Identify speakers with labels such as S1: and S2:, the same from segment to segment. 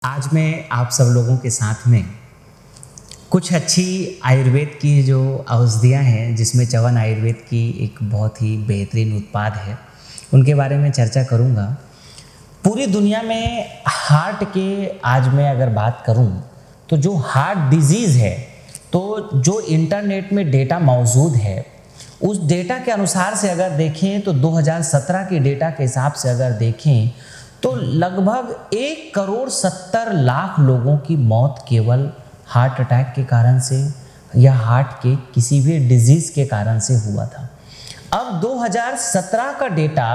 S1: आज मैं आप सब लोगों के साथ में कुछ अच्छी आयुर्वेद की जो औषधियाँ हैं, जिसमें च्यवन आयुर्वेद की एक बहुत ही बेहतरीन उत्पाद है, उनके बारे में चर्चा करूँगा। पूरी दुनिया में हार्ट के आज मैं अगर बात करूँ तो जो हार्ट डिजीज़ है, तो जो इंटरनेट में डेटा मौजूद है, उस डेटा के अनुसार से अगर देखें तो 2017 के डेटा के हिसाब से अगर देखें तो लगभग 1,70,00,000 लोगों की मौत केवल हार्ट अटैक के कारण से या हार्ट के किसी भी डिजीज़ के कारण से हुआ था। अब 2017 का डेटा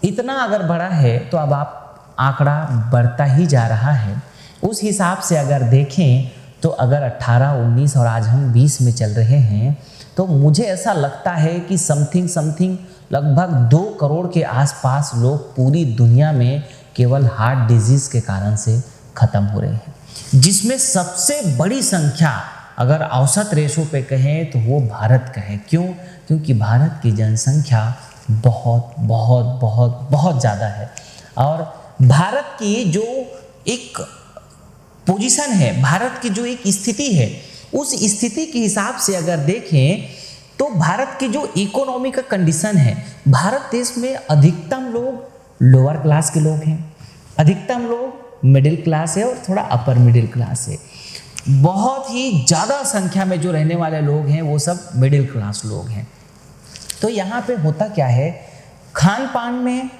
S1: इतना अगर बढ़ा है तो अब आप आंकड़ा बढ़ता ही जा रहा है। उस हिसाब से अगर देखें तो अगर 18, 19 और आज हम 20 में चल रहे हैं, तो मुझे ऐसा लगता है कि समथिंग लगभग 2 करोड़ के आसपास लोग पूरी दुनिया में केवल हार्ट डिजीज़ के कारण से ख़त्म हो रहे हैं, जिसमें सबसे बड़ी संख्या अगर औसत रेशो पे कहें तो वो भारत का है। क्यों? क्योंकि भारत की जनसंख्या बहुत बहुत बहुत बहुत ज़्यादा है और भारत की जो एक पोजीशन है, भारत की जो एक स्थिति है, उस स्थिति के हिसाब से अगर देखें तो भारत की जो इकोनॉमी का कंडीशन है, भारत देश में अधिकतम लोग लोअर क्लास के लोग हैं, अधिकतम लोग मिडिल क्लास है और थोड़ा अपर मिडिल क्लास है। बहुत ही ज़्यादा संख्या में जो रहने वाले लोग हैं वो सब मिडिल क्लास लोग हैं। तो यहाँ पे होता क्या है, खान पान में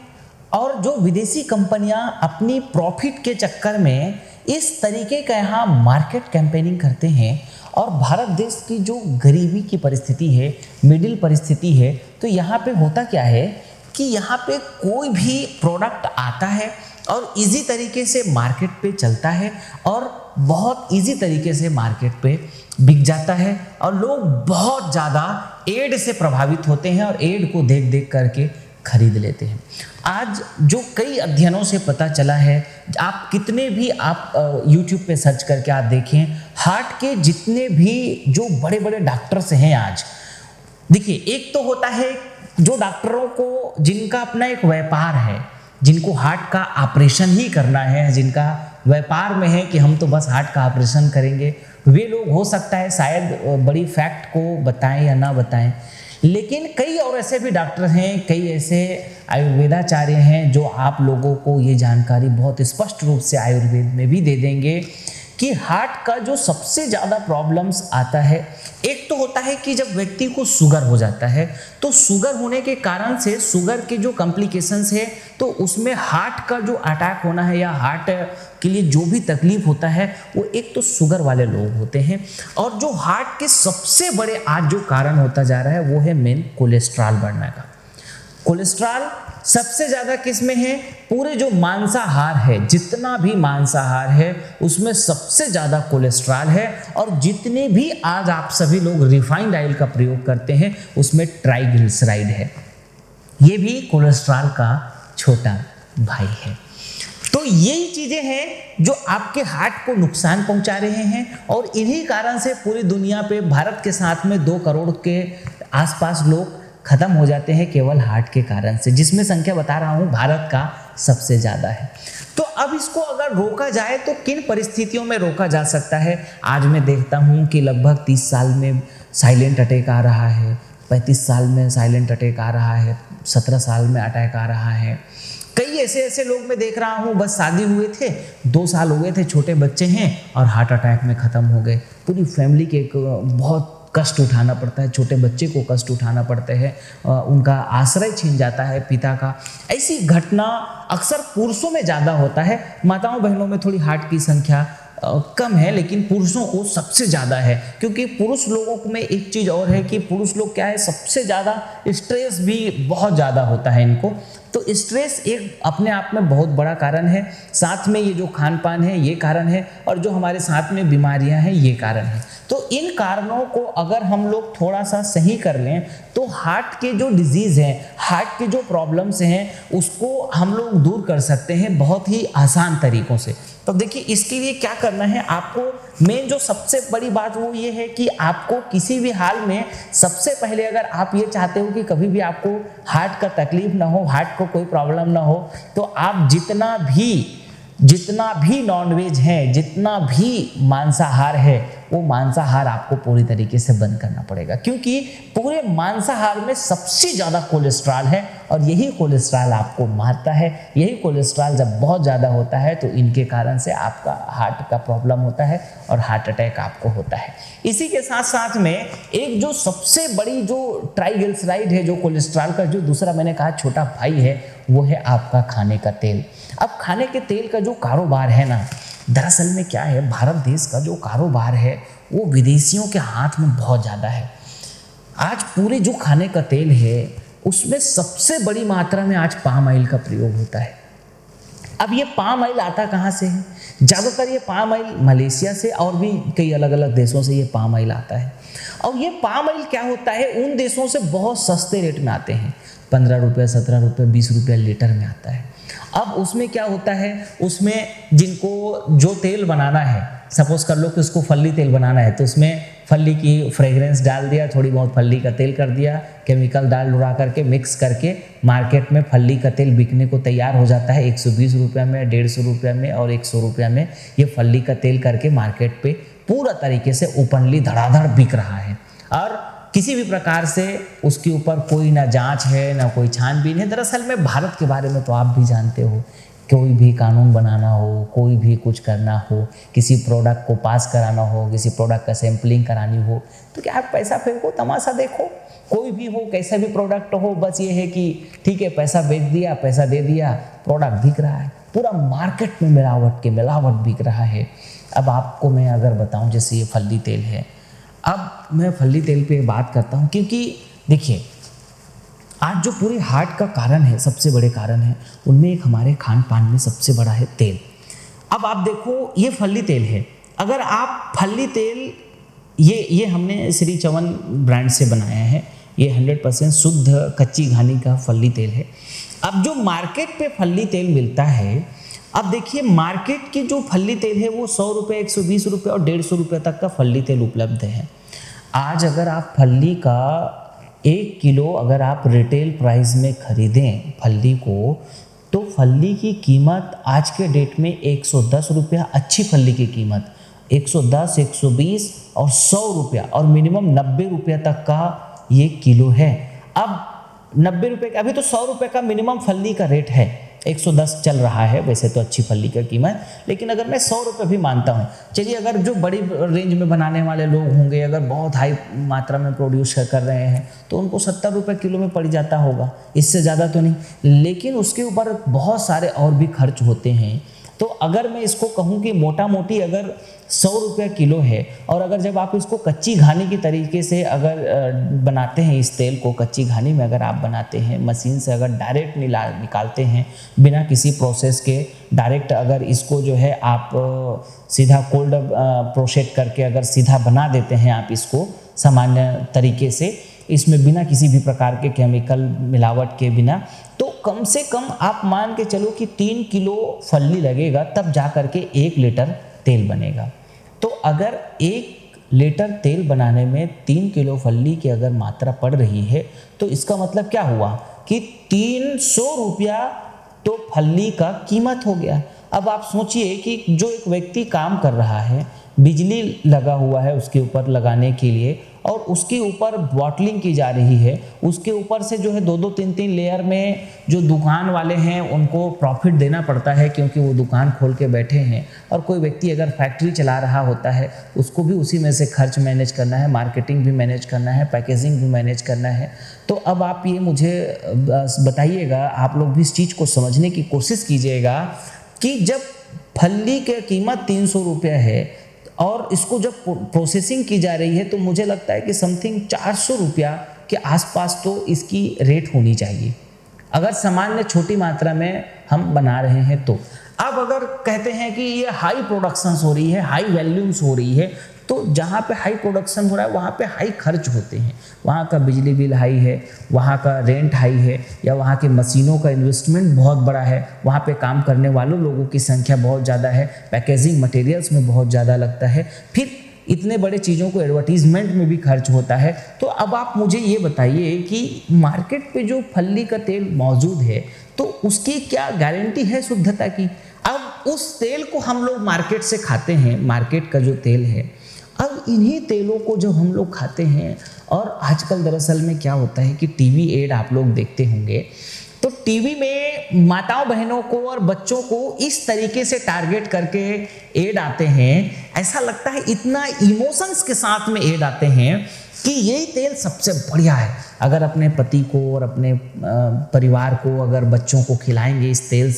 S1: और जो विदेशी कंपनियां अपनी प्रॉफिट के चक्कर में इस तरीके का यहाँ मार्केट कैंपेनिंग करते हैं और भारत देश की जो गरीबी की परिस्थिति है, मिडिल परिस्थिति है, तो यहाँ पे होता क्या है कि यहाँ पे कोई भी प्रोडक्ट आता है और इजी तरीके से मार्केट पे चलता है और बहुत इजी तरीके से मार्केट पे बिक जाता है और लोग बहुत ज़्यादा एड से प्रभावित होते हैं और एड को देख देख करके खरीद लेते हैं। आज जो कई अध्ययनों से पता चला है, आप कितने भी आप YouTube पे सर्च करके आप देखें, हार्ट के जितने भी जो बड़े बड़े डॉक्टर्स हैं आज, देखिए एक तो होता है जो डॉक्टरों को जिनका अपना एक व्यापार है, जिनको हार्ट का ऑपरेशन ही करना है, जिनका व्यापार में है कि हम तो बस हार्ट का ऑपरेशन करेंगे, वे लोग हो सकता है शायद बड़ी फैक्ट को बताएं या ना बताएं, लेकिन कई और ऐसे भी डॉक्टर हैं, कई ऐसे आयुर्वेदाचार्य हैं जो आप लोगों को ये जानकारी बहुत स्पष्ट रूप से आयुर्वेद में भी दे देंगे कि हार्ट का जो सबसे ज़्यादा प्रॉब्लम्स आता है, एक तो होता है कि जब व्यक्ति को शुगर हो जाता है, तो शुगर होने के कारण से शुगर के जो कॉम्प्लिकेशंस है, तो उसमें हार्ट का जो अटैक होना है या हार्ट के लिए जो भी तकलीफ होता है, वो एक तो शुगर वाले लोग होते हैं। और जो हार्ट के सबसे बड़े आज जो कारण होता जा रहा है वो है मेन कोलेस्ट्रॉल बढ़ने का। कोलेस्ट्रॉल सबसे ज़्यादा किस में है? पूरे जो मांसाहार है, जितना भी मांसाहार है उसमें सबसे ज़्यादा कोलेस्ट्रॉल है और जितने भी आज आप सभी लोग रिफाइंड ऑयल का प्रयोग करते हैं उसमें ट्राइग्लिसराइड है, ये भी कोलेस्ट्रॉल का छोटा भाई है। तो यही चीज़ें हैं जो आपके हार्ट को नुकसान पहुंचा रहे हैं और इन्हीं कारण से पूरी दुनिया पे भारत के साथ में 2 करोड़ के आसपास लोग खत्म हो जाते हैं केवल हार्ट के कारण से, जिसमें संख्या बता रहा हूँ भारत का सबसे ज़्यादा है। तो अब इसको अगर रोका जाए तो किन परिस्थितियों में रोका जा सकता है? आज मैं देखता हूँ कि लगभग 30 साल में साइलेंट अटैक आ रहा है, 35 साल में साइलेंट अटैक आ रहा है, 17 साल में अटैक आ रहा है। कई ऐसे लोग मैं देख रहा हूँ, बस शादी हुए थे, 2 साल हो गए थे, छोटे बच्चे हैं और हार्ट अटैक में ख़त्म हो गए। पूरी फैमिली के एक बहुत कष्ट उठाना पड़ता है, छोटे बच्चे को कष्ट उठाना पड़ता है, उनका आश्रय छीन जाता है पिता का। ऐसी घटना अक्सर पुरुषों में ज़्यादा होता है, माताओं बहनों में थोड़ी हार्ट की संख्या कम है, लेकिन पुरुषों को सबसे ज़्यादा है। क्योंकि पुरुष लोगों में एक चीज़ और है कि पुरुष लोग क्या है, सबसे ज़्यादा स्ट्रेस भी बहुत ज़्यादा होता है इनको। तो स्ट्रेस एक अपने आप में बहुत बड़ा कारण है, साथ में ये जो खान पान है ये कारण है और जो हमारे साथ में बीमारियां हैं ये कारण है। तो इन कारणों को अगर हम लोग थोड़ा सा सही कर लें तो हार्ट के जो डिजीज़ हैं, हार्ट के जो प्रॉब्लम्स हैं, उसको हम लोग दूर कर सकते हैं बहुत ही आसान तरीक़ों से। तो देखिए इसके लिए क्या करना है, आपको मेन जो सबसे बड़ी बात वो ये है कि आपको किसी भी हाल में सबसे पहले अगर आप ये चाहते हो कि कभी भी आपको हार्ट का तकलीफ ना हो, हार्ट को कोई प्रॉब्लम ना हो, तो आप जितना भी जितना भी नॉनवेज है, जितना भी मांसाहार है, वो मांसाहार आपको पूरी तरीके से बंद करना पड़ेगा, क्योंकि पूरे मांसाहार में सबसे ज़्यादा कोलेस्ट्रॉल है और यही कोलेस्ट्रॉल आपको मारता है। यही कोलेस्ट्रॉल जब बहुत ज़्यादा होता है तो इनके कारण से आपका हार्ट का प्रॉब्लम होता है और हार्ट अटैक आपको होता है। इसी के साथ साथ में एक जो सबसे बड़ी जो ट्राइग्लिसराइड है, जो कोलेस्ट्रॉल का जो दूसरा मैंने कहा छोटा भाई है, वो है आपका खाने का तेल। अब खाने के तेल का जो कारोबार है ना, दरअसल में क्या है, भारत देश का जो कारोबार है वो विदेशियों के हाथ में बहुत ज़्यादा है। आज पूरे जो खाने का तेल है उसमें सबसे बड़ी मात्रा में आज पाम ऑयल का प्रयोग होता है। अब ये पाम ऑयल आता कहाँ से है? ज़्यादातर ये पाम ऑयल मलेशिया से और भी कई अलग अलग देशों से ये पाम ऑयल आता है। और ये पाम ऑयल क्या होता है, उन देशों से बहुत सस्ते रेट में आते हैं, 15 रुपये, 17 रुपये, 20 रुपये लीटर में आता है। अब उसमें क्या होता है, उसमें जिनको जो तेल बनाना है, सपोज कर लो कि उसको फल्ली तेल बनाना है, तो उसमें फल्ली की फ्रेग्रेंस डाल दिया, थोड़ी बहुत फल्ली का तेल कर दिया, केमिकल डाल डुरा करके मिक्स करके मार्केट में फल्ली का तेल बिकने को तैयार हो जाता है। 120 रुपये में, 150 रुपये में और 100 रुपये में ये फल्ली का तेल करके मार्केट पे पूरा तरीके से ओपनली धड़ाधड़ बिक रहा है और किसी भी प्रकार से उसके ऊपर कोई ना जांच है ना कोई छानबीन है। दरअसल में भारत के बारे में तो आप भी जानते हो, कोई भी कानून बनाना हो, कोई भी कुछ करना हो, किसी प्रोडक्ट को पास कराना हो, किसी प्रोडक्ट का सैम्पलिंग करानी हो, तो क्या आप पैसा फेंको, तमाशा देखो, कोई भी हो, कैसा भी प्रोडक्ट हो, बस ये है कि ठीक है पैसा बेच दिया, पैसा दे दिया, प्रोडक्ट बिक रहा है। पूरा मार्केट में मिलावट बिक रहा है। अब आपको मैं अगर बताऊं, जैसे ये फल्ली तेल है, अब मैं फल्ली तेल पे बात करता हूँ क्योंकि देखिए आज जो पूरे हार्ट का कारण है, सबसे बड़े कारण है, उनमें एक हमारे खान पान में सबसे बड़ा है तेल। अब आप देखो ये फल्ली तेल है, अगर आप फल्ली तेल ये हमने श्री चवन ब्रांड से बनाया है, ये 100% शुद्ध कच्ची घानी का फल्ली तेल है। अब जो मार्केट पे फल्ली तेल मिलता है, अब देखिए मार्केट की जो फल्ली तेल है वो 100 रुपये, 120 रुपये और 150 रुपये तक का फल्ली तेल उपलब्ध है। आज अगर आप फल्ली का 1 किलो अगर आप रिटेल प्राइस में खरीदें फल्ली को, तो फल्ली की कीमत आज के डेट में 110 रुपया, अच्छी फल्ली की कीमत 110, 120 और 100 रुपया और मिनिमम 90 रुपया तक का ये किलो है। अब 90 रुपये का, अभी तो 100 रुपये का मिनिमम फल्ली का रेट है, 110 चल रहा है वैसे तो अच्छी फल्ली का कीमत, लेकिन अगर मैं 100 रुपये भी मानता हूँ, चलिए अगर जो बड़ी रेंज में बनाने वाले लोग होंगे, अगर बहुत हाई मात्रा में प्रोड्यूस कर रहे हैं, तो उनको 70 रुपये किलो में पड़ जाता होगा, इससे ज़्यादा तो नहीं। लेकिन उसके ऊपर बहुत सारे और भी खर्च होते हैं। तो अगर मैं इसको कहूँ कि मोटा मोटी अगर 100 रुपये किलो है, और अगर जब आप इसको कच्ची घानी की तरीके से अगर बनाते हैं, इस तेल को कच्ची घानी में अगर आप बनाते हैं, मशीन से अगर डायरेक्ट निकालते हैं बिना किसी प्रोसेस के, डायरेक्ट अगर इसको जो है आप सीधा कोल्ड प्रोसेस करके अगर सीधा बना देते हैं आप इसको सामान्य तरीके से, इसमें बिना किसी भी प्रकार के केमिकल मिलावट के बिना, तो कम से कम आप मान के चलो कि 3 किलो फल्ली लगेगा, तब जा कर के 1 लीटर तेल बनेगा। तो अगर 1 लीटर तेल बनाने में 3 किलो फल्ली की अगर मात्रा पड़ रही है, तो इसका मतलब क्या हुआ कि 300 रुपया तो फल्ली का कीमत हो गया। अब आप सोचिए कि जो एक व्यक्ति काम कर रहा है, बिजली लगा हुआ है उसके ऊपर लगाने के लिए, और उसके ऊपर बॉटलिंग की जा रही है, उसके ऊपर से जो है 2-2, 3-3 लेयर में जो दुकान वाले हैं उनको प्रॉफिट देना पड़ता है, क्योंकि वो दुकान खोल के बैठे हैं। और कोई व्यक्ति अगर फैक्ट्री चला रहा होता है, उसको भी उसी में से खर्च मैनेज करना है, मार्केटिंग भी मैनेज करना है, पैकेजिंग भी मैनेज करना है। तो अब आप ये मुझे बताइएगा, आप लोग भी इस चीज़ को समझने की कोशिश कीजिएगा कि जब फल्ली की कीमत 300 रुपये है और इसको जब प्रोसेसिंग की जा रही है, तो मुझे लगता है कि समथिंग 400 रुपया के आसपास तो इसकी रेट होनी चाहिए, अगर सामान्य छोटी मात्रा में हम बना रहे हैं तो। अब अगर कहते हैं कि ये हाई प्रोडक्शंस हो रही है, हाई वैल्यूम्स हो रही है, तो जहाँ पे हाई प्रोडक्शन हो रहा है वहाँ पे हाई खर्च होते हैं, वहाँ का बिजली बिल हाई है, वहाँ का रेंट हाई है, या वहाँ के मशीनों का इन्वेस्टमेंट बहुत बड़ा है, वहाँ पे काम करने वालों लोगों की संख्या बहुत ज़्यादा है, पैकेजिंग मटेरियल्स में बहुत ज़्यादा लगता है, फिर इतने बड़े चीज़ों को एडवर्टीजमेंट में भी खर्च होता है। तो अब आप मुझे ये बताइए कि मार्केट पे जो फल्ली का तेल मौजूद है, तो उसकी क्या गारंटी है शुद्धता की? अब उस तेल को हम लोग मार्केट से खाते हैं, मार्केट का जो तेल है, अब इन्हीं तेलों को जब हम लोग खाते हैं, और आजकल दरअसल में क्या होता है कि टीवी एड आप लोग देखते होंगे, तो टीवी में माताओं बहनों को और बच्चों को इस तरीके से टारगेट करके एड आते हैं, ऐसा लगता है इतना इमोशंस के साथ में एड आते हैं कि यही तेल सबसे बढ़िया है। अगर अपने पति को और अपने परिवार को, अगर बच्चों को खिलाएंगे इस तेल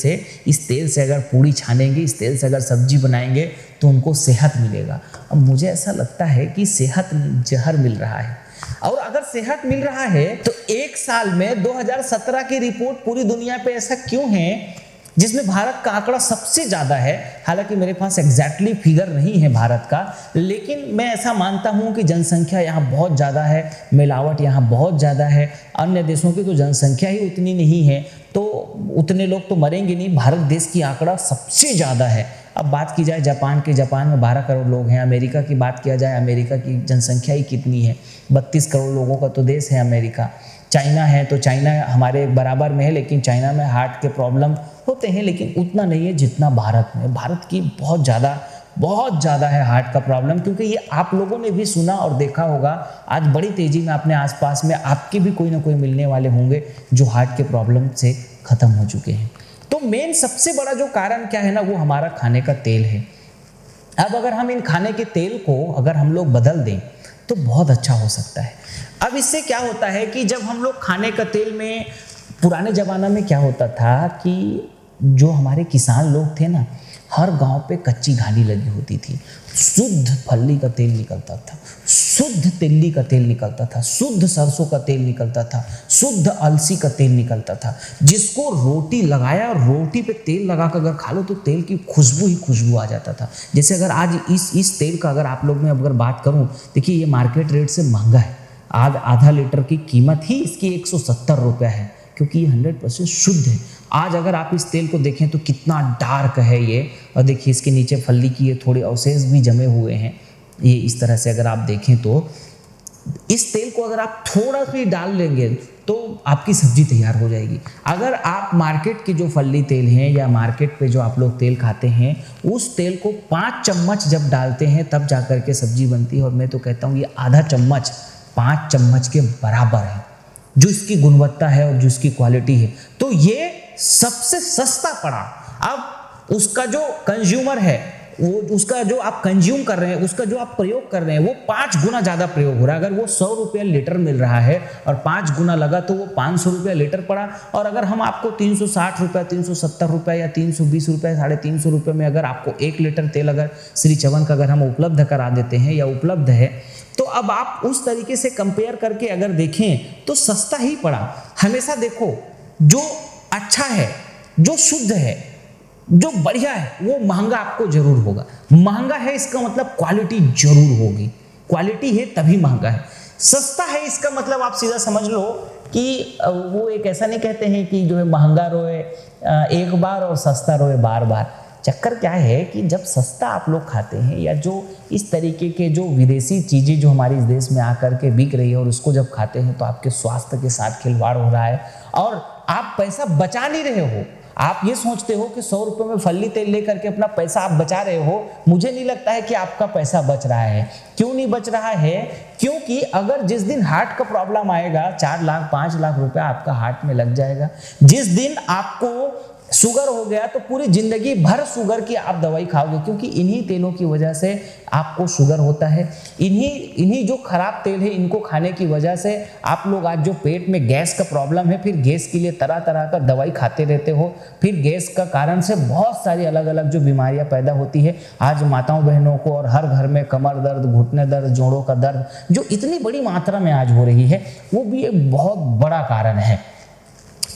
S1: से अगर पूड़ी छानेंगे, इस तेल से अगर सब्जी बनाएंगे तो उनको सेहत मिलेगा। अब मुझे ऐसा लगता है कि सेहत जहर मिल रहा है, और अगर सेहत मिल रहा है तो एक साल में 2017 की रिपोर्ट पूरी दुनिया पे ऐसा क्यों है जिसमें भारत का आंकड़ा सबसे ज़्यादा है। हालांकि मेरे पास एग्जैक्टली फिगर नहीं है भारत का, लेकिन मैं ऐसा मानता हूं कि जनसंख्या यहाँ बहुत ज़्यादा है, मिलावट यहाँ बहुत ज़्यादा है। अन्य देशों की तो जनसंख्या ही उतनी नहीं है, तो उतने लोग तो मरेंगे नहीं, भारत देश की आंकड़ा सबसे ज़्यादा है। अब बात की जाए जापान की, जापान में 12 करोड़ लोग हैं। अमेरिका की बात किया जाए, अमेरिका की जनसंख्या ही कितनी है, 32 करोड़ लोगों का तो देश है अमेरिका। चाइना है तो चाइना हमारे बराबर में है, लेकिन चाइना में हार्ट के प्रॉब्लम होते हैं, लेकिन उतना नहीं है जितना भारत में। भारत की बहुत ज़्यादा है हार्ट का प्रॉब्लम, क्योंकि ये आप लोगों ने भी सुना और देखा होगा। आज बड़ी तेज़ी में अपने आसपास में आपके भी कोई ना कोई मिलने वाले होंगे जो हार्ट के प्रॉब्लम से ख़त्म हो चुके हैं। तो मेन सबसे बड़ा जो कारण क्या है ना, वो हमारा खाने का तेल है। अब अगर हम इन खाने के तेल को अगर हम लोग बदल दें तो बहुत अच्छा हो सकता है। अब इससे क्या होता है कि जब हम लोग खाने का तेल में, पुराने ज़माना में क्या होता था कि जो हमारे किसान लोग थे ना, हर गांव पे कच्ची घानी लगी होती थी, शुद्ध फल्ली का तेल निकलता था, शुद्ध तिल्ली का तेल निकलता था, शुद्ध सरसों का तेल निकलता था, शुद्ध अलसी का तेल निकलता था, जिसको रोटी लगाया और रोटी पे तेल लगा कर अगर खा लो तो तेल की खुशबू ही खुशबू आ जाता था। जैसे अगर आज इस तेल का अगर आप लोग में अगर बात करूं, देखिए ये मार्केट रेट से महंगा है। आज आधा लीटर की कीमत ही इसकी 170 रुपये है, क्योंकि ये 100% शुद्ध है। आज अगर आप इस तेल को देखें तो कितना डार्क है ये, और देखिए इसके नीचे फल्ली की ये थोड़े अवशेष भी जमे हुए हैं। ये इस तरह से अगर आप देखें तो इस तेल को अगर आप थोड़ा सा डाल लेंगे तो आपकी सब्जी तैयार हो जाएगी। अगर आप मार्केट के जो फल्ली तेल हैं या मार्केट पे जो आप लोग तेल खाते हैं, उस तेल को 5 चम्मच जब डालते हैं तब जा कर के सब्जी बनती है। और मैं तो कहता हूँ ये आधा चम्मच 5 चम्मच के बराबर है जो इसकी गुणवत्ता है और जो इसकी क्वालिटी है। तो ये सबसे सस्ता पड़ा। अब उसका जो कंज्यूमर है, वो उसका जो आप कंज्यूम कर रहे हैं, उसका जो आप प्रयोग कर रहे हैं, वो 5 गुना ज़्यादा प्रयोग हो रहा है। अगर वो 100 रुपये लीटर मिल रहा है और 5 गुना लगा तो वो 500 रुपये लीटर पड़ा। और अगर हम आपको 360 रुपये, 370 रुपये या 320 रुपये, 350 रुपये में अगर आपको 1 लीटर तेल अगर श्री चवन का अगर हम उपलब्ध करा देते हैं या उपलब्ध है, तो अब आप उस तरीके से कंपेयर करके अगर देखें तो सस्ता ही पड़ा। हमेशा देखो जो अच्छा है, जो शुद्ध है, जो बढ़िया है, वो महंगा आपको जरूर होगा। महंगा है इसका मतलब क्वालिटी जरूर होगी, क्वालिटी है तभी महंगा है। सस्ता है इसका मतलब आप सीधा समझ लो कि वो एक ऐसा नहीं कहते हैं कि जो है महंगा रोए एक बार और सस्ता रोए बार बार। चक्कर क्या है कि जब सस्ता आप लोग खाते हैं या जो इस तरीके के जो विदेशी चीज़ें जो हमारे इस देश में आकर के बिक रही है और उसको जब खाते हैं तो आपके स्वास्थ्य के साथ खिलवाड़ हो रहा है और आप पैसा बचा नहीं रहे हो। आप ये सोचते हो कि 100 रुपये में फल्ली तेल लेकर के अपना पैसा आप बचा रहे हो। मुझे नहीं लगता है कि आपका पैसा बच रहा है। क्यों नहीं बच रहा है? क्योंकि अगर जिस दिन हार्ट का प्रॉब्लम आएगा 4 लाख 5 लाख रुपया आपका हार्ट में लग जाएगा। जिस दिन आपको शुगर हो गया तो पूरी जिंदगी भर शुगर की आप दवाई खाओगे, क्योंकि इन्हीं तेलों की वजह से आपको शुगर होता है। इन्हीं जो खराब तेल है इनको खाने की वजह से आप लोग आज जो पेट में गैस का प्रॉब्लम है, फिर गैस के लिए तरह तरह का दवाई खाते रहते हो, फिर गैस का कारण से बहुत सारी अलग अलग जो बीमारियां पैदा होती है। आज माताओं बहनों को और हर घर में कमर दर्द, घुटने दर्द, जोड़ों का दर्द जो इतनी बड़ी मात्रा में आज हो रही है, वो भी एक बहुत बड़ा कारण है।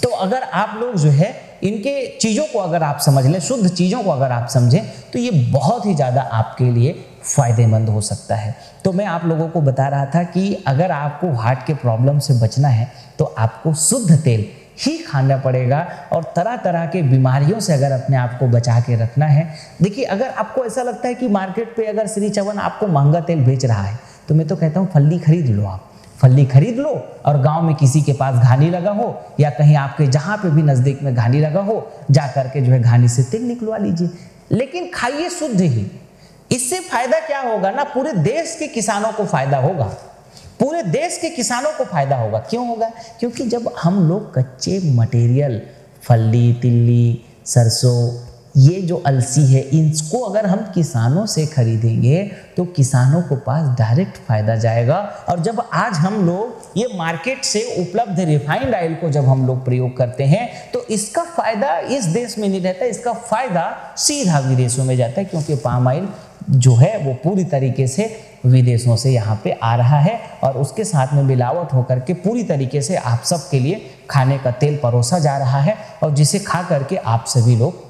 S1: तो अगर आप लोग जो है इनके चीज़ों को अगर आप समझ लें, शुद्ध चीज़ों को अगर आप समझें, तो ये बहुत ही ज़्यादा आपके लिए फ़ायदेमंद हो सकता है। तो मैं आप लोगों को बता रहा था कि अगर आपको हार्ट के प्रॉब्लम से बचना है तो आपको शुद्ध तेल ही खाना पड़ेगा और तरह तरह के बीमारियों से अगर अपने आप को बचा के रखना है। देखिए, अगर आपको ऐसा लगता है कि मार्केट पे अगर श्री चवन आपको महंगा तेल बेच रहा है, तो मैं तो कहता हूँ फल्ली खरीद लो। आप फल्ली खरीद लो और गांव में किसी के पास घानी लगा हो या कहीं आपके जहाँ पे भी नज़दीक में घानी लगा हो, जा करके जो है घानी से तेल निकलवा लीजिए। लेकिन खाइए शुद्ध ही। इससे फायदा क्या होगा ना, पूरे देश के किसानों को फायदा होगा, पूरे देश के किसानों को फायदा होगा। क्यों होगा? क्योंकि जब हम लोग कच्चे मटेरियल, फल्ली, तिल्ली, सरसों, ये जो अलसी है, इनको अगर हम किसानों से खरीदेंगे तो किसानों को पास डायरेक्ट फायदा जाएगा। और जब आज हम लोग ये मार्केट से उपलब्ध रिफाइंड ऑयल को जब हम लोग प्रयोग करते हैं तो इसका फायदा इस देश में नहीं रहता, इसका फायदा सीधा विदेशों में जाता है, क्योंकि पाम ऑयल जो है वो पूरी तरीके से विदेशों से यहाँ पे आ रहा है और उसके साथ में मिलावट होकर के पूरी तरीके से आप सब के लिए खाने का तेल परोसा जा रहा है और जिसे खा करके आप सभी लोग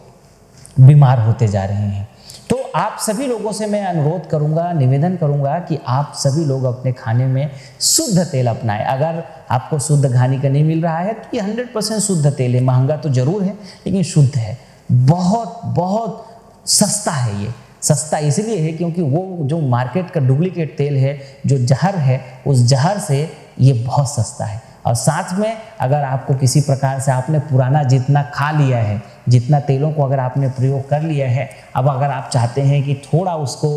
S1: बीमार होते जा रहे हैं। तो आप सभी लोगों से मैं अनुरोध करूंगा, निवेदन करूंगा कि आप सभी लोग अपने खाने में शुद्ध तेल अपनाएं। अगर आपको शुद्ध घानी का नहीं मिल रहा है तो ये 100% शुद्ध तेल है, महंगा तो जरूर है लेकिन शुद्ध है, बहुत बहुत सस्ता है। ये सस्ता इसलिए है क्योंकि वो जो मार्केट का डुप्लीकेट तेल है, जो जहर है, उस जहर से ये बहुत सस्ता है। और साथ में अगर आपको किसी प्रकार से आपने पुराना जितना खा लिया है, जितना तेलों को अगर आपने प्रयोग कर लिया है, अब अगर आप चाहते हैं कि थोड़ा उसको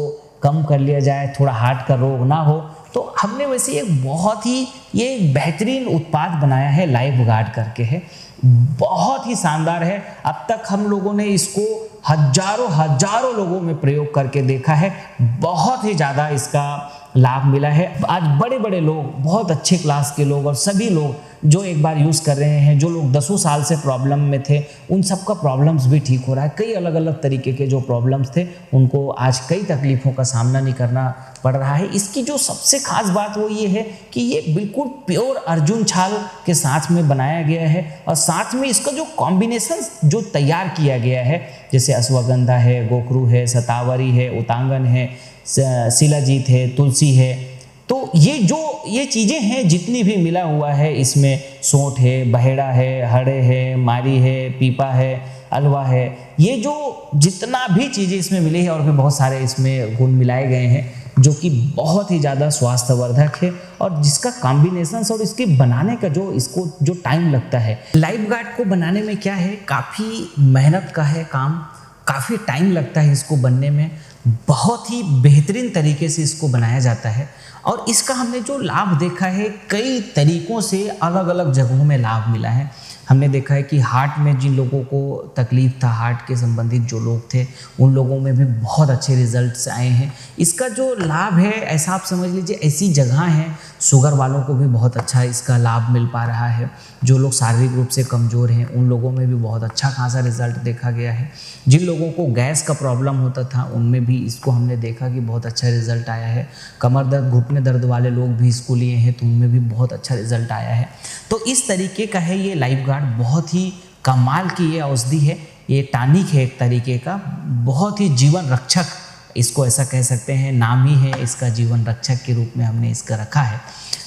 S1: कम कर लिया जाए, थोड़ा हार्ट का रोग ना हो, तो हमने वैसे एक बहुत ही ये बेहतरीन उत्पाद बनाया है, लाइफ गार्ड करके है, बहुत ही शानदार है। अब तक हम लोगों ने इसको हजारों लोगों में प्रयोग करके देखा है, बहुत ही ज़्यादा इसका लाभ मिला है। आज बड़े बड़े लोग, बहुत अच्छे क्लास के लोग और सभी लोग जो एक बार यूज़ कर रहे हैं, जो लोग 10 साल से प्रॉब्लम में थे, उन सब का प्रॉब्लम्स भी ठीक हो रहा है। कई अलग अलग तरीके के जो प्रॉब्लम्स थे उनको आज कई तकलीफ़ों का सामना नहीं करना पड़ रहा है। इसकी जो सबसे खास बात वो ये है कि ये बिल्कुल प्योर अर्जुन छाल के साथ में बनाया गया है और साथ में इसका जो कॉम्बिनेशन जो तैयार किया गया है, जैसे अश्वगंधा है, गोखरू है, शतावरी है, उतांगन है, शिलाजीत है, तुलसी है, तो ये चीज़ें हैं जितनी भी मिला हुआ है, इसमें सोंठ है, बहेड़ा है, हड़े है, मारी है, पीपा है, अलवा है, ये जो जितना भी चीज़ें इसमें मिली है और भी बहुत सारे इसमें गुण मिलाए गए हैं जो कि बहुत ही ज़्यादा स्वास्थ्यवर्धक है और जिसका कॉम्बिनेशन और इसके बनाने का इसको जो टाइम लगता है, लाइफ गार्ड को बनाने में क्या है, काफ़ी मेहनत का है काम, काफ़ी टाइम लगता है इसको बनने में, बहुत ही बेहतरीन तरीके से इसको बनाया जाता है। और इसका हमने जो लाभ देखा है, कई तरीकों से अलग अलग जगहों में लाभ मिला है। हमने देखा है कि हार्ट में जिन लोगों को तकलीफ़ था, हार्ट के संबंधित जो लोग थे, उन लोगों में भी बहुत अच्छे रिजल्ट्स आए हैं। इसका जो लाभ है, ऐसा आप समझ लीजिए, ऐसी जगह हैं, शुगर वालों को भी बहुत अच्छा इसका लाभ मिल पा रहा है। जो लोग शारीरिक रूप से कमज़ोर हैं उन लोगों में भी बहुत अच्छा खासा रिजल्ट देखा गया है। जिन लोगों को गैस का प्रॉब्लम होता था उनमें भी इसको हमने देखा कि बहुत अच्छा रिजल्ट आया है। कमर दर्द, घुटने दर्द वाले लोग भी इसको लिए हैं तो उनमें भी बहुत अच्छा रिजल्ट आया है। तो इस तरीके का है ये लाइफ गार्ड, बहुत ही कमाल की ये औषधि है, ये टॉनिक है एक तरीके का, बहुत ही जीवन रक्षक इसको ऐसा कह सकते हैं, नाम ही है इसका जीवन रक्षक के रूप में हमने इसका रखा है।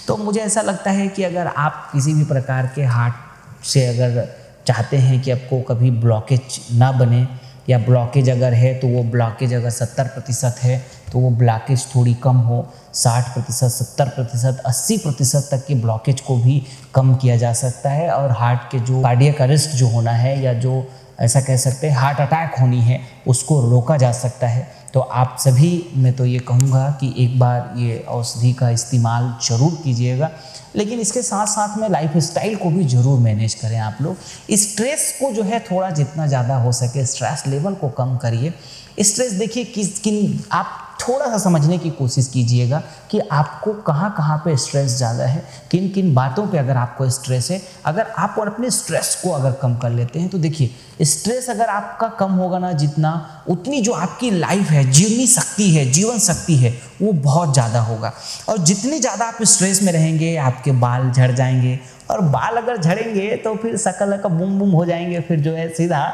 S1: तो मुझे ऐसा लगता है कि अगर आप किसी भी प्रकार के हार्ट से अगर चाहते हैं कि आपको कभी ब्लॉकेज ना बने, या ब्लॉकेज अगर है तो वो ब्लॉकेज अगर 70% है तो वो ब्लॉकेज थोड़ी कम हो, 60%, 70%, 80% तक की ब्लॉकेज को भी कम किया जा सकता है। और हार्ट के जो कार्डियक अरेस्ट जो होना है, या जो ऐसा कह सकते हैं हार्ट अटैक होनी है, उसको रोका जा सकता है। तो आप सभी, मैं तो ये कहूँगा कि एक बार ये औषधि का इस्तेमाल ज़रूर कीजिएगा, लेकिन इसके साथ साथ में लाइफ स्टाइल को भी ज़रूर मैनेज करें। आप लोग स्ट्रेस को जो है थोड़ा जितना ज़्यादा हो सके स्ट्रेस लेवल को कम करिए। स्ट्रेस देखिए आप थोड़ा सा समझने की कोशिश कीजिएगा कि आपको कहाँ कहाँ पे स्ट्रेस ज़्यादा है, किन किन बातों पे अगर आपको स्ट्रेस है। अगर आप अपने स्ट्रेस को अगर कम कर लेते हैं तो देखिए स्ट्रेस अगर आपका कम होगा ना जितना, उतनी जो आपकी लाइफ है, जीवन शक्ति है वो बहुत ज़्यादा होगा। और जितनी ज़्यादा आप स्ट्रेस में रहेंगे आपके बाल झड़ जाएंगे, और बाल अगर झड़ेंगे तो फिर शकल का बुम बुम हो जाएंगे, फिर जो है सीधा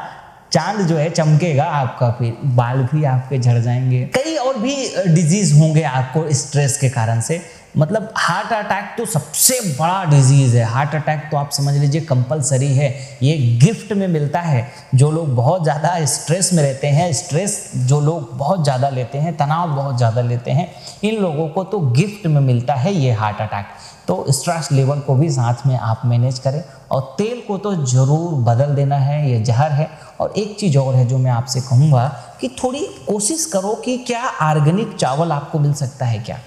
S1: चांद जो है चमकेगा आपका, फिर बाल भी आपके झड़ जाएंगे, कई और भी डिजीज होंगे आपको स्ट्रेस के कारण से। मतलब हार्ट अटैक तो सबसे बड़ा डिजीज़ है। हार्ट अटैक तो आप समझ लीजिए कंपलसरी है, ये गिफ्ट में मिलता है। जो लोग बहुत ज़्यादा स्ट्रेस में रहते हैं, स्ट्रेस जो लोग बहुत ज़्यादा लेते हैं, तनाव बहुत ज़्यादा लेते हैं, इन लोगों को तो गिफ्ट में मिलता है ये हार्ट अटैक। तो स्ट्रेस लेवल को भी साथ में आप मैनेज करें, और तेल को तो ज़रूर बदल देना है, ये जहर है। और एक चीज़ और है जो मैं आपसे कहूँगा कि थोड़ी कोशिश करो कि क्या ऑर्गेनिक चावल आपको मिल सकता है, क्या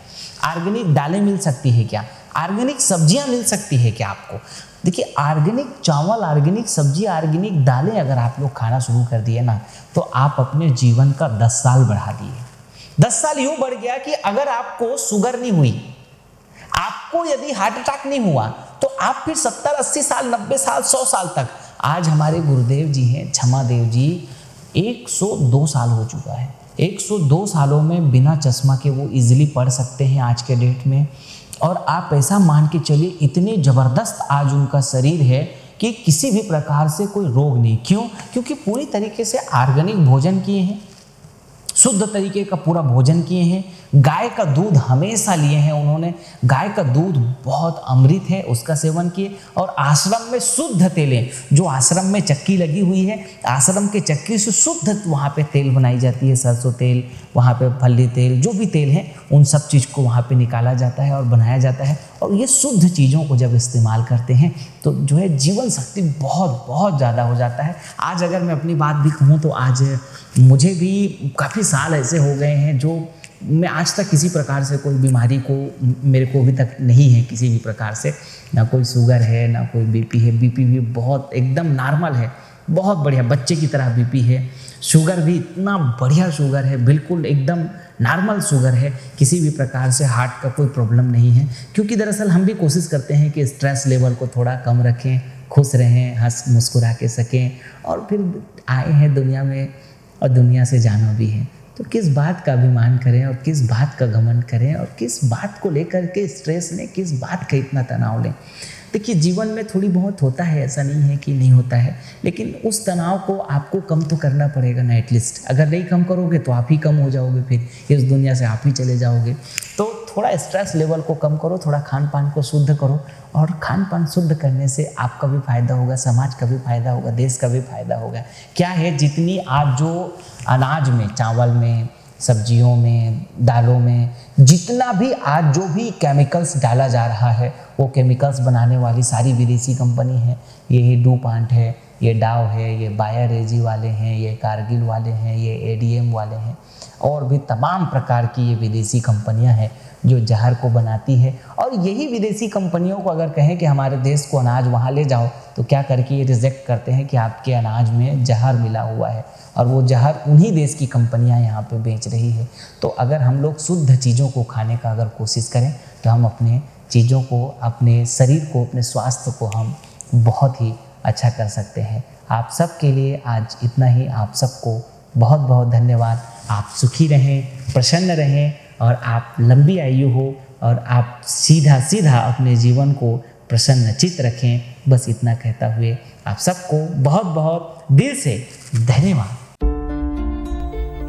S1: ऑर्गेनिक दालें मिल सकती है, क्या ऑर्गेनिक सब्जियां मिल सकती है क्या आपको। देखिए ऑर्गेनिक चावल, ऑर्गेनिक सब्जी, ऑर्गेनिक दालें अगर आप लोग खाना शुरू कर दिए ना, तो आप अपने जीवन का 10 साल बढ़ा दिए। 10 साल यूँ बढ़ गया कि अगर आपको शुगर नहीं हुई, आपको यदि हार्ट अटैक नहीं हुआ, तो आप फिर 70, 80 साल, 90 साल, 100 साल तक। आज हमारे गुरुदेव जी हैं, क्षमादेव जी, 102 साल हो चुका है। 102 सालों में बिना चश्मा के वो इजीली पढ़ सकते हैं आज के डेट में। और आप ऐसा मान के चलिए, इतने ज़बरदस्त आज उनका शरीर है कि किसी भी प्रकार से कोई रोग नहीं। क्यों? क्योंकि पूरी तरीके से ऑर्गेनिक भोजन किए हैं, शुद्ध तरीके का पूरा भोजन किए हैं, गाय का दूध हमेशा लिए हैं उन्होंने। गाय का दूध बहुत अमृत है, उसका सेवन किए। और आश्रम में शुद्ध तेलें, जो आश्रम में चक्की लगी हुई है, आश्रम के चक्की से शुद्ध वहाँ पे तेल बनाई जाती है, सरसों तेल, वहाँ पे फल्ली तेल, जो भी तेल है उन सब चीज़ को वहाँ पे निकाला जाता है और बनाया जाता है। और ये शुद्ध चीज़ों को जब इस्तेमाल करते हैं तो जो है जीवन शक्ति बहुत बहुत ज़्यादा हो जाता है। आज अगर मैं अपनी बात भी कहूँ तो आज मुझे भी काफ़ी साल ऐसे हो गए हैं जो मैं आज तक किसी प्रकार से कोई बीमारी को मेरे को अभी तक नहीं है, किसी भी प्रकार से, ना कोई शुगर है, ना कोई बीपी है। बीपी भी बहुत एकदम नॉर्मल है, बहुत बढ़िया, बच्चे की तरह बीपी है। शुगर भी इतना बढ़िया शुगर है, बिल्कुल एकदम नॉर्मल शुगर है, किसी भी प्रकार से हार्ट का कोई प्रॉब्लम नहीं है। क्योंकि दरअसल हम भी कोशिश करते हैं कि स्ट्रेस लेवल को थोड़ा कम रखें, खुश रहें, हंस मुस्कुरा के सकें, और फिर आए हैं दुनिया में और दुनिया से जाना भी है। तो किस बात का अभिमान करें और किस बात का घमंड करें और किस बात को लेकर के स्ट्रेस लें, किस बात का इतना तनाव लें। देखिए जीवन में थोड़ी बहुत होता है, ऐसा नहीं है कि नहीं होता है, लेकिन उस तनाव को आपको कम तो करना पड़ेगा ना एटलीस्ट। अगर नहीं कम करोगे तो आप ही कम हो जाओगे, फिर इस दुनिया से आप ही चले जाओगे। तो थोड़ा स्ट्रेस लेवल को कम करो, थोड़ा खान पान को शुद्ध करो, और खान पान शुद्ध करने से आपका भी फायदा होगा, समाज का भी फायदा होगा, देश का भी फायदा होगा। क्या है, जितनी आज जो अनाज में, चावल में, सब्जियों में, दालों में, जितना भी आज जो भी केमिकल्स डाला जा रहा है, वो केमिकल्स बनाने वाली सारी विदेशी कंपनी है। ये डूपॉन्ट है, ये डाव है, ये बायर एजी वाले हैं, ये कारगिल वाले हैं, ये एडीएम वाले हैं, और भी तमाम प्रकार की ये विदेशी कंपनियां हैं जो जहर को बनाती है। और यही विदेशी कंपनियों को अगर कहें कि हमारे देश को अनाज वहाँ ले जाओ, तो क्या करके ये रिजेक्ट करते हैं कि आपके अनाज में जहर मिला हुआ है, और वो जहर उन्हीं देश की कंपनियां यहाँ पे बेच रही है। तो अगर हम लोग शुद्ध चीज़ों को खाने का अगर कोशिश करें, तो हम अपने चीज़ों को, अपने शरीर को, अपने स्वास्थ्य को हम बहुत ही अच्छा कर सकते हैं। आप सबके लिए आज इतना ही। आप सबको बहुत बहुत धन्यवाद। आप सुखी रहें, प्रसन्न रहें, और आप लंबी आयु हो, और आप सीधा सीधा अपने जीवन को प्रसन्नचित्त रखें। बस इतना कहता हुए आप सबको बहुत बहुत दिल से धन्यवाद।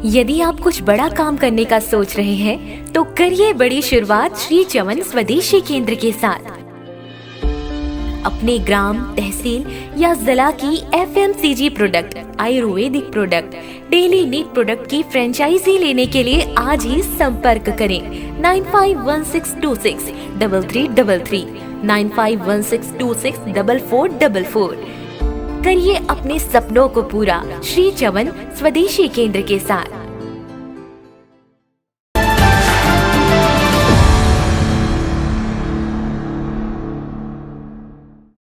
S2: यदि आप कुछ बड़ा काम करने का सोच रहे हैं, तो करिए बड़ी शुरुआत श्री चवन स्वदेशी केंद्र के साथ। अपने ग्राम, तहसील या जिला की FMCG product, Ayurvedic product, daily need product की फ्रेंचाइजी लेने के लिए आज ही संपर्क करें 9516263333, 9516264444। करिए अपने सपनों को पूरा श्री चवन स्वदेशी केंद्र के साथ।